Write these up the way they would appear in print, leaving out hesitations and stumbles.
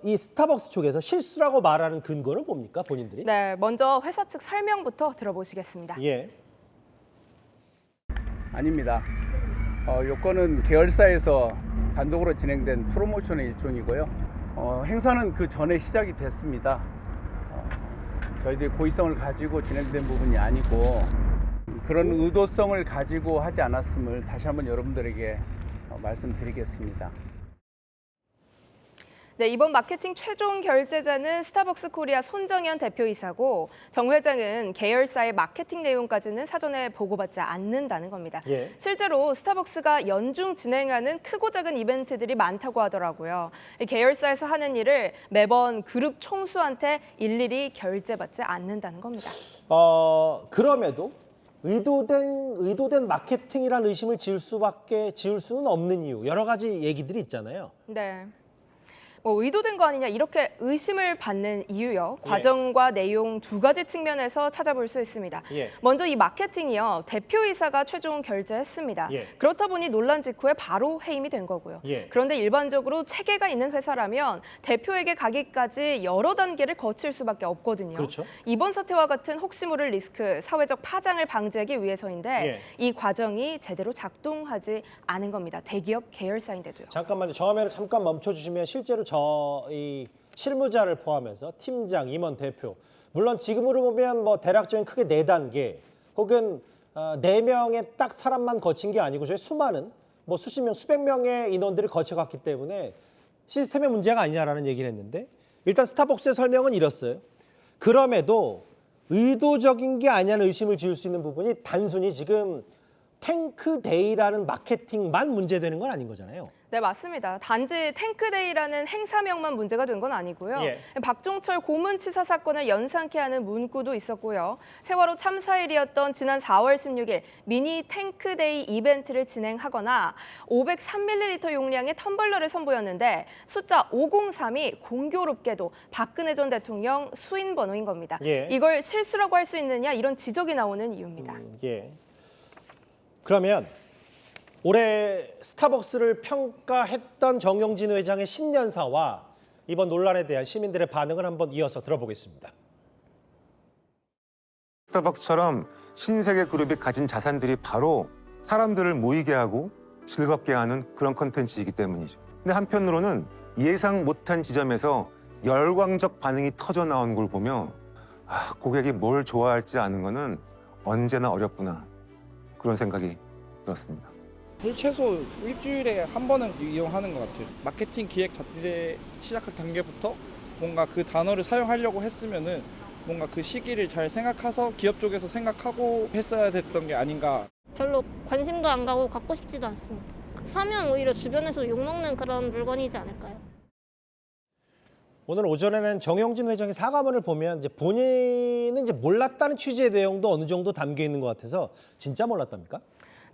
이 스타벅스 쪽에서 실수라고 말하는 근거는 뭡니까, 본인들이? 네, 먼저 회사 측 설명부터 들어보시겠습니다. 예. 아닙니다. 요건은 계열사에서 단독으로 진행된 프로모션의 일종이고요. 행사는 그 전에 시작이 됐습니다. 저희들이 고의성을 가지고 진행된 부분이 아니고 그런 의도성을 가지고 하지 않았음을 다시 한번 여러분들에게 말씀드리겠습니다. 네, 이번 마케팅 최종 결제자는 스타벅스 코리아 손정현 대표이사고 정 회장은 계열사의 마케팅 내용까지는 사전에 보고받지 않는다는 겁니다. 예. 실제로 스타벅스가 연중 진행하는 크고 작은 이벤트들이 많다고 하더라고요. 이 계열사에서 하는 일을 매번 그룹 총수한테 일일이 결제받지 않는다는 겁니다. 그럼에도 의도된 마케팅이라는 의심을 지을 수는 없는 이유, 여러 가지 얘기들이 있잖아요. 네. 의도된 거 아니냐 이렇게 의심을 받는 이유요. 과정과 내용 두 가지 측면에서 찾아볼 수 있습니다. 예. 먼저 이 마케팅이요. 대표이사가 최종 결제했습니다. 예. 그렇다 보니 논란 직후에 바로 해임이 된 거고요. 예. 그런데 일반적으로 체계가 있는 회사라면 대표에게 가기까지 여러 단계를 거칠 수밖에 없거든요. 그렇죠. 이번 사태와 같은 혹시 모를 리스크, 사회적 파장을 방지하기 위해서인데 예. 이 과정이 제대로 작동하지 않은 겁니다. 대기업 계열사인데도요. 잠깐만요. 저 화면을 잠깐 멈춰주시면 실제로 저희 실무자를 포함해서 팀장, 임원, 대표, 물론 지금으로 보면 뭐 대략적인 크게 4단계 혹은 4명의 딱 사람만 거친 게 아니고 저희 수많은 뭐 수십 명, 수백 명의 인원들을 거쳐갔기 때문에 시스템의 문제가 아니냐라는 얘기를 했는데 일단 스타벅스의 설명은 이렇어요. 그럼에도 의도적인 게 아니냐는 의심을 지을 수 있는 부분이 단순히 지금 탱크데이라는 마케팅만 문제되는 건 아닌 거잖아요. 네, 맞습니다. 단지 탱크데이라는 행사명만 문제가 된 건 아니고요. 예. 박종철 고문치사 사건을 연상케 하는 문구도 있었고요. 세월호 참사일이었던 지난 4월 16일 미니 탱크데이 이벤트를 진행하거나 503ml 용량의 텀블러를 선보였는데 숫자 503이 공교롭게도 박근혜 전 대통령 수인 번호인 겁니다. 예. 이걸 실수라고 할 수 있느냐 이런 지적이 나오는 이유입니다. 예. 그러면 올해 스타벅스를 평가했던 정용진 회장의 신년사와 이번 논란에 대한 시민들의 반응을 한번 이어서 들어보겠습니다. 스타벅스처럼 신세계 그룹이 가진 자산들이 바로 사람들을 모이게 하고 즐겁게 하는 그런 컨텐츠이기 때문이죠. 근데 한편으로는 예상 못한 지점에서 열광적 반응이 터져 나온 걸 보며 고객이 뭘 좋아할지 아는 거는 언제나 어렵구나. 그런 생각이 들었습니다. 최소 일주일에 한 번은 이용하는 것 같아요. 마케팅 기획 자체 시작할 단계부터 뭔가 그 단어를 사용하려고 했으면은 뭔가 그 시기를 잘 생각해서 기업 쪽에서 생각하고 했어야 됐던 게 아닌가. 별로 관심도 안 가고 갖고 싶지도 않습니다. 사면 오히려 주변에서 욕먹는 그런 물건이지 않을까요? 오늘 오전에는 정용진 회장의 사과문을 보면 이제 본인은 이제 몰랐다는 취지의 내용도 어느 정도 담겨 있는 것 같아서 진짜 몰랐답니까?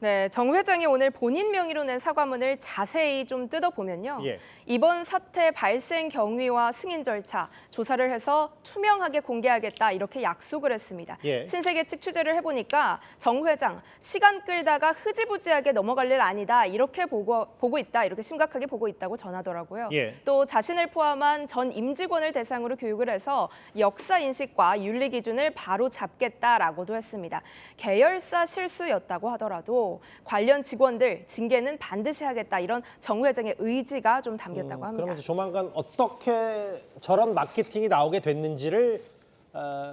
네, 정 회장이 오늘 본인 명의로 낸 사과문을 자세히 좀 뜯어보면요. 예. 이번 사태 발생 경위와 승인 절차, 조사를 해서 투명하게 공개하겠다 이렇게 약속을 했습니다. 예. 신세계 측 취재를 해보니까 정 회장, 시간 끌다가 흐지부지하게 넘어갈 일 아니다 이렇게 보고 있다, 이렇게 심각하게 보고 있다고 전하더라고요. 예. 또 자신을 포함한 전 임직원을 대상으로 교육을 해서 역사 인식과 윤리 기준을 바로 잡겠다라고도 했습니다. 계열사 실수였다고 하더라도 관련 직원들 징계는 반드시 하겠다 이런 정 회장의 의지가 좀 담겼다고 합니다. 그러면 이제 조만간 어떻게 저런 마케팅이 나오게 됐는지를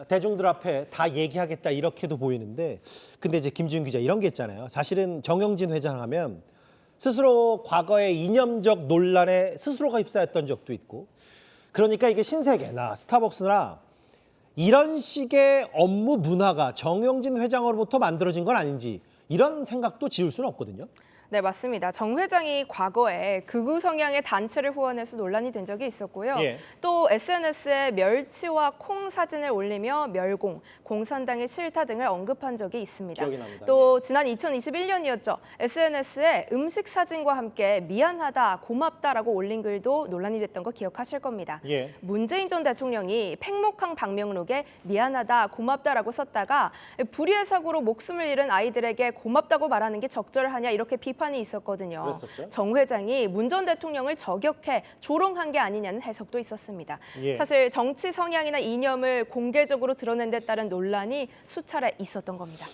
대중들 앞에 다 얘기하겠다 이렇게도 보이는데 근데 이제 김지훈 기자 이런 게 있잖아요. 사실은 정용진 회장 하면 스스로 과거의 이념적 논란에 스스로가 휩싸였던 적도 있고 그러니까 이게 신세계나 스타벅스나 이런 식의 업무 문화가 정용진 회장으로부터 만들어진 건 아닌지 이런 생각도 지울 수는 없거든요. 네, 맞습니다. 정 회장이 과거에 극우 성향의 단체를 후원해서 논란이 된 적이 있었고요. 예. 또 SNS에 멸치와 콩 사진을 올리며 멸공, 공산당의 싫다 등을 언급한 적이 있습니다. 기억이 납니다. 또 지난 2021년이었죠. SNS에 음식 사진과 함께 미안하다, 고맙다라고 올린 글도 논란이 됐던 거 기억하실 겁니다. 예. 문재인 전 대통령이 팽목항 방명록에 미안하다, 고맙다라고 썼다가 불의의 사고로 목숨을 잃은 아이들에게 고맙다고 말하는 게 적절하냐 이렇게 비판을 비판이 있었거든요. 그랬었죠. 정 회장이 문 전 대통령을 저격해 조롱한 게 아니냐는 해석도 있었습니다. 예. 사실 정치 성향이나 이념을 공개적으로 드러낸 데 따른 논란이 수차례 있었던 겁니다.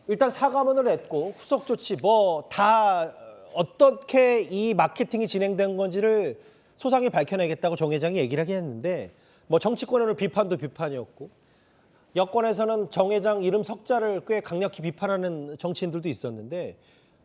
일단 사과문을 냈고 후속 조치 뭐 다 어떻게 이 마케팅이 진행된 건지를 소상히 밝혀내겠다고 정 회장이 얘기를 하긴 했는데 뭐 정치권에는 비판도 비판이었고 여권에서는 정 회장 이름 석자를 꽤 강력히 비판하는 정치인들도 있었는데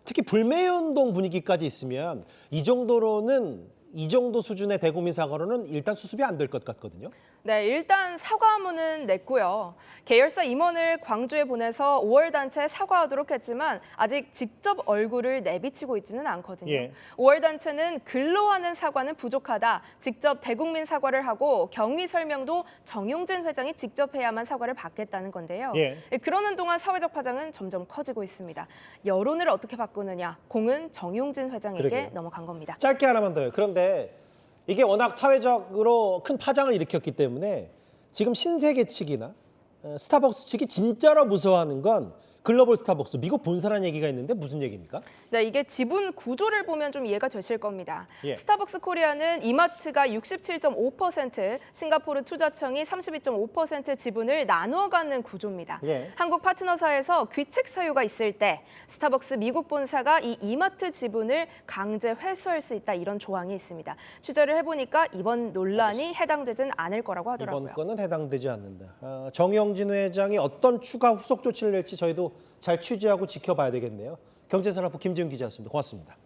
특히 불매운동 분위기까지 있으면 이 정도 수준의 대국민 사과로는 일단 수습이 안 될 것 같거든요. 네, 일단 사과문은 냈고요. 계열사 임원을 광주에 보내서 5월 단체에 사과하도록 했지만 아직 직접 얼굴을 내비치고 있지는 않거든요. 예. 5월 단체는 글로 하는 사과는 부족하다. 직접 대국민 사과를 하고 경위 설명도 정용진 회장이 직접 해야만 사과를 받겠다는 건데요. 예. 그러는 동안 사회적 파장은 점점 커지고 있습니다. 여론을 어떻게 바꾸느냐, 공은 정용진 회장에게 그러게요. 넘어간 겁니다. 짧게 하나만 더요. 그런데 이게 워낙 사회적으로 큰 파장을 일으켰기 때문에 지금 신세계 측이나 스타벅스 측이 진짜로 무서워하는 건 글로벌 스타벅스, 미국 본사라는 얘기가 있는데 무슨 얘기입니까? 네, 이게 지분 구조를 보면 좀 이해가 되실 겁니다. 예. 스타벅스 코리아는 이마트가 67.5%, 싱가포르 투자청이 32.5% 지분을 나누어 갖는 구조입니다. 예. 한국 파트너사에서 귀책 사유가 있을 때 스타벅스 미국 본사가 이 이마트 지분을 강제 회수할 수 있다 이런 조항이 있습니다. 취재를 해보니까 이번 논란이 해당되진 않을 거라고 하더라고요. 이번 건은 해당되지 않는다. 정영진 회장이 어떤 추가 후속 조치를 낼지 저희도 잘 취재하고 지켜봐야 되겠네요. 경제산업부 김지훈 기자였습니다. 고맙습니다.